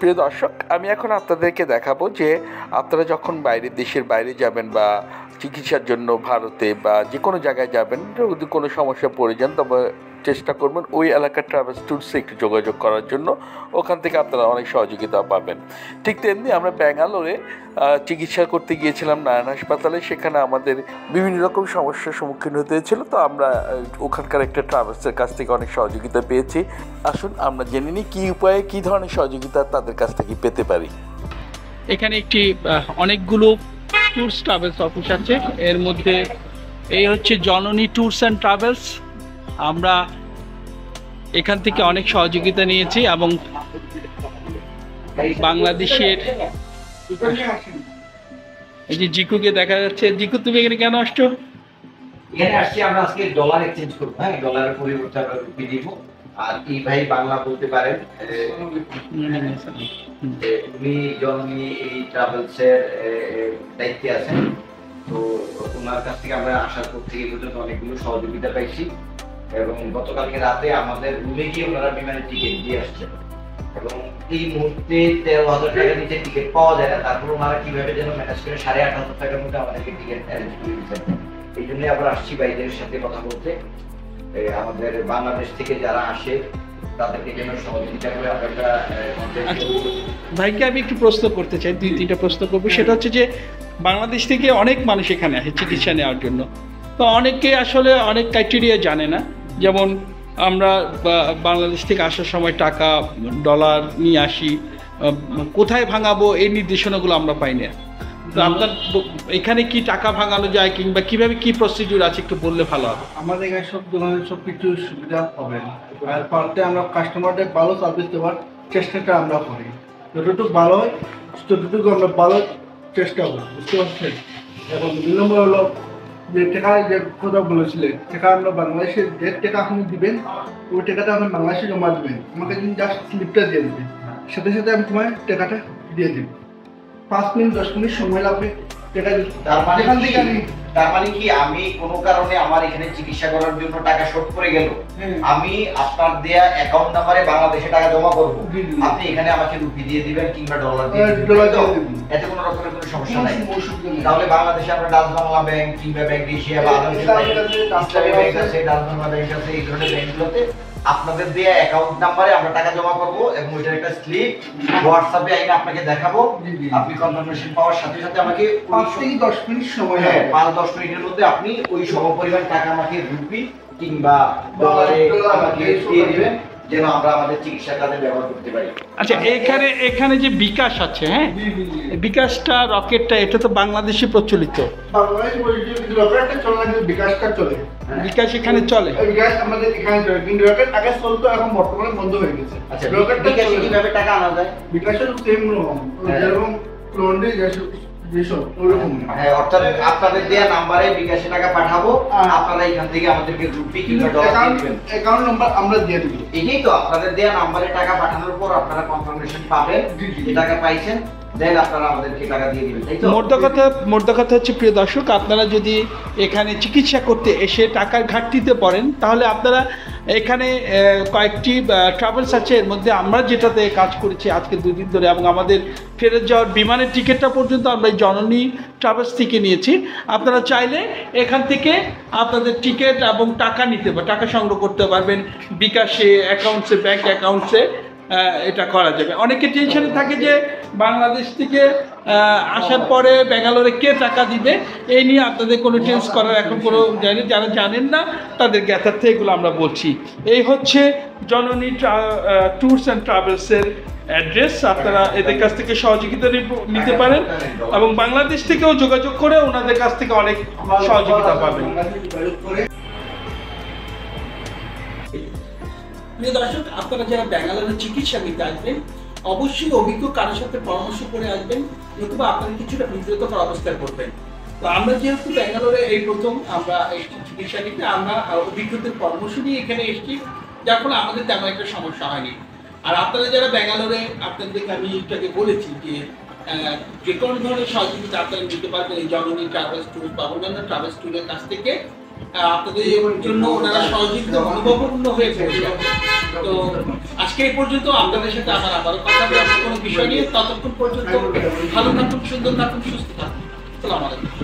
প্রিয় দর্শক, আমি এখন আপনাদেরকে দেখাবো যে আপনারা যখন দেশের বাইরে যাবেন বা চিকিৎসার জন্য ভারতে বা যে কোনো জায়গায় যাবেন, যদি কোনো সমস্যা পড়ে যান তবে চেষ্টা করবেন ওই এলাকার ট্রাভেলস ট্যুরসে একটু যোগাযোগ করার জন্য। ওখান থেকে আপনারা অনেক সহযোগিতা পাবেন। ঠিক তেমনি আমরা ব্যাঙ্গালোরে চিকিৎসা করতে গিয়েছিলাম নারায়ণ হাসপাতালে। সেখানে আমাদের বিভিন্ন রকম সমস্যার সম্মুখীন হতে হয়েছিল, তো আমরা ওখানকার একটা ট্রাভেলসের কাছ থেকে অনেক সহযোগিতা পেয়েছি। আসুন আমরা জেনে নিই কী উপায়ে কী ধরনের সহযোগিতা তাদের কাছ থেকে পেতে পারি। এখানে একটি অনেকগুলো ট্যুরস ট্রাভেলস অফিস আছে। এর মধ্যে এই হচ্ছে জননী ট্যুরস অ্যান্ড ট্রাভেলস। আমরা এখান থেকে অনেক সহযোগিতা নিয়েছি এবং বাংলাদেশের এই যে জিকুকে দেখা যাচ্ছে। জিকু, তুমি এখানে কেন আসছো? এখানে আসছি আমরা আজকে ডলার এক্সচেঞ্জ করবো। হ্যাঁ, ডলারের পরিবর্তে আমরা রুপি দিব। আর এই ভাই বাংলা বলতে পারেন, উনি জননী এই ট্রাভেলসের দায়িত্বে আছেন। তো ওনার কাছ থেকে আমরা আসার পর থেকে পর্যন্ত অনেকগুলো সহযোগিতা পাইছি এবং গতকালকে রাতে আমাদের রুমে গিয়ে ওনারা বিমানের টিকিট দিয়ে আসছেন এবং এই মুহূর্তে 13,000 টাকা নিচে টিকিট পাওয়া যায় না। তারপর ওনারা কিভাবে যেন ম্যানেজ করে 8,500 টাকার মধ্যে আমাদেরকে টিকিট অ্যারেঞ্জ করে দিচ্ছেন। এই জন্য আবার আসছি ভাইদের সাথে কথা বলতে। আমাদের বাংলাদেশ থেকে যারা আসে তাদেরকে যেন সহযোগিতা করে আমরা ভাইকে আমি একটু প্রশ্ন করতে চাই, 2-3টা প্রশ্ন করবো। সেটা হচ্ছে যে বাংলাদেশ থেকে অনেক মানুষ এখানে আসে চিকিৎসা নেওয়ার জন্য, তো অনেকে আসলে অনেক ক্রাইটেরিয়া জানে না। যেমন আমরা বাংলাদেশ থেকে আসার সময় টাকা ডলার নিয়ে আসি, কোথায় ভাঙাবো এই নির্দেশনাগুলো আমরা পাই না। তো আপনার এখানে কি টাকা ভাঙানো যায় কিংবা কিভাবে কি প্রসিডিউর আছে একটু বললে ভালো হবে। আমাদের এখানে সব ধরনের সব কিছু সুবিধা হবে আর পারতে আমরা কাস্টমারদের ভালো সার্ভিস দেওয়ার চেষ্টাটা আমরা করি। যতটুকু ভালো হয় ততটুকু আমরা ভালো চেষ্টা করি, বুঝতে পারছেন। এবং 2 নম্বর হলো যে টাকা যে কথা বলেছিলেন, টাকা আমরা বাংলাদেশের যে টাকা আপনি দিবেন ওই টাকাটা আপনি বাংলাদেশে জমা দেবেন। আমাকে যদি জাস্ট স্লিপটা দিয়ে দেবেন, সাথে সাথে আমি তোমার টাকাটা দিয়ে দেব। 5 মিনিট 10 মিনিট সময় লাগবে টাকা দিতে। তার মানে কি আমি কোনো কারণে আমার এখানে চিকিৎসা করার জন্য টাকা শর্ট করে গেল, আমি আপনার দেয়া অ্যাকাউন্ট নাম্বারে বাংলাদেশে টাকা জমা করব, আপনি এখানে আমাকে রুপি দিয়ে দিবেন কিংবা ডলার দিয়ে দিবেন, এতে কোনো রকমের কোনো সমস্যা নাই। তাহলে বাংলাদেশে আমরা ডাচ বাংলা ব্যাংক কিংবা ব্যাংক এশিয়া বা ইসলামী ব্যাংক আছে, ডাচ বাংলা ব্যাংক আছে, এই ধরনের ব্যাংকগুলোতে আপনাদের দেয়া অ্যাকাউন্ট নাম্বারে আমরা টাকা জমা করব এবং ওইটার একটা স্লিপ হোয়াটসঅ্যাপে আইনা আপনাকে দেখাবো। আপনি কনফার্মেশন পাওয়ার সাথে সাথে আমাকে 5 থেকে 10 মিনিট সময়, 5-10 মিনিটের মধ্যে আপনি ওই সমপরিমাণ টাকা আমাকে রুপি কিংবা ডলারে আমাকে দিয়ে দিবেন যেন আমরা আমাদের চিকিৎসা কাজে ব্যবহার করতে পারি। আচ্ছা, এখানে যে বিকাশ আছে, হ্যাঁ, বিকাশটা রকেটটা এটা তো বাংলাদেশে প্রচলিত। বাংলাদেশে রকেটটা চলে না, কিন্তু বিকাশটা চলে। বিকাশ এখানে চলে, বিকাশ আমাদের এখানে চলে, কিন্তু রকেট আগে চলতো, এখন বর্তমানে বন্ধ হয়ে গেছে। আচ্ছা, রকেটটা কিভাবে টাকা আনা যায়? বিকাশের সেম রকম, যেরকম লন্ডে যেসব ওরকম। হ্যাঁ, অর্থাৎ আপনাদের দেয়া নাম্বারে বিকাশে টাকা পাঠাবো, আপনারা এখান থেকে আমাদেরকে রুপি কিংবা ডলার দিবেন। অ্যাকাউন্ট নাম্বার আমরা দিয়ে দিব। এটাই তো, আপনাদের দেয়া নাম্বারে টাকা পাঠানোর পর আপনারা কনফার্মেশন পাবেন যে টাকা পাইছেন, দেন আপনারা আমাদেরকে টাকা দিয়ে দিবেন, তাই তো? মোদ্দা কথা হচ্ছে প্রিয় দর্শক, আপনারা যদি এখানে চিকিৎসা করতে এসে টাকার ঘাটতিতে পড়েন তাহলে আপনারা এখানে কয়েকটি ট্রাভেলস আছে। এর মধ্যে আমরা যেটাতে কাজ করেছি আজকে 2 দিন ধরে, এবং আমাদের ফেরত যাওয়ার বিমানের টিকিটটা পর্যন্ত আমরা এই জননী ট্রাভেলস থেকে নিয়েছি। আপনারা চাইলে এখান থেকে আপনাদের টিকিট এবং টাকা টাকা সংগ্রহ করতে পারবেন বিকাশে, অ্যাকাউন্টসে, ব্যাংক অ্যাকাউন্টসে। এটা করা যাবে। অনেকে টেনশনে থাকে যে বাংলাদেশ থেকে আসার পরে ব্যাঙ্গালোরে কে টাকা দিবে, এই নিয়ে আপনাদের কোনো টেন্স করার এখন কোনো যারা জানেন না তাদের জ্ঞাতার্থে এগুলো আমরা বলছি। এই হচ্ছে জননী ট্যুরস অ্যান্ড ট্রাভেলসের অ্যাড্রেস। আপনারা এদের কাছ থেকে সহযোগিতা নিতে পারেন এবং বাংলাদেশ থেকেও যোগাযোগ করে ওনাদের কাছ থেকে অনেক সহযোগিতা পাবেন। প্রিয় দর্শক, আপনারা যারা ব্যাঙ্গালোরে চিকিৎসা নিতে আসবেন অবশ্যই অভিজ্ঞ কারোর সাথে পরামর্শ করে আসবেন, নতুবা আপনারা কিছুটা বিব্রতকর অবস্থায় পড়বেন। তো আমরা যেহেতু ব্যাঙ্গালোরে এই প্রথম আমরা এসেছি চিকিৎসা নিতে, আমরা অভিজ্ঞদের পরামর্শ নিয়ে এখানে এসেছি, যার ফলে আমাদের তেমন একটা সমস্যা হয়নি। আর আপনারা যারা ব্যাঙ্গালোরে, আপনাদেরকে আমি এটাকে বলেছি যে কোনো ধরনের সহযোগিতা আপনারা নিতে পারবেন এই জননী ট্রাভেলস ট্যুর বা অন্যান্য ট্রাভেলস ট্যুরের কাছ থেকে। আপনাদের জন্য ওনারা সহযোগিতা অনুভবপূর্ণ হয়ে পড়বে। তো আজকে এই পর্যন্ত, আপনাদের সাথে আমার আবারও কথা হবে কোনো বিষয় নিয়ে। ততক্ষণ পর্যন্ত ভালো থাকুন, সুন্দর থাকুন, সুস্থ থাকুন। আসসালামু আলাইকুম।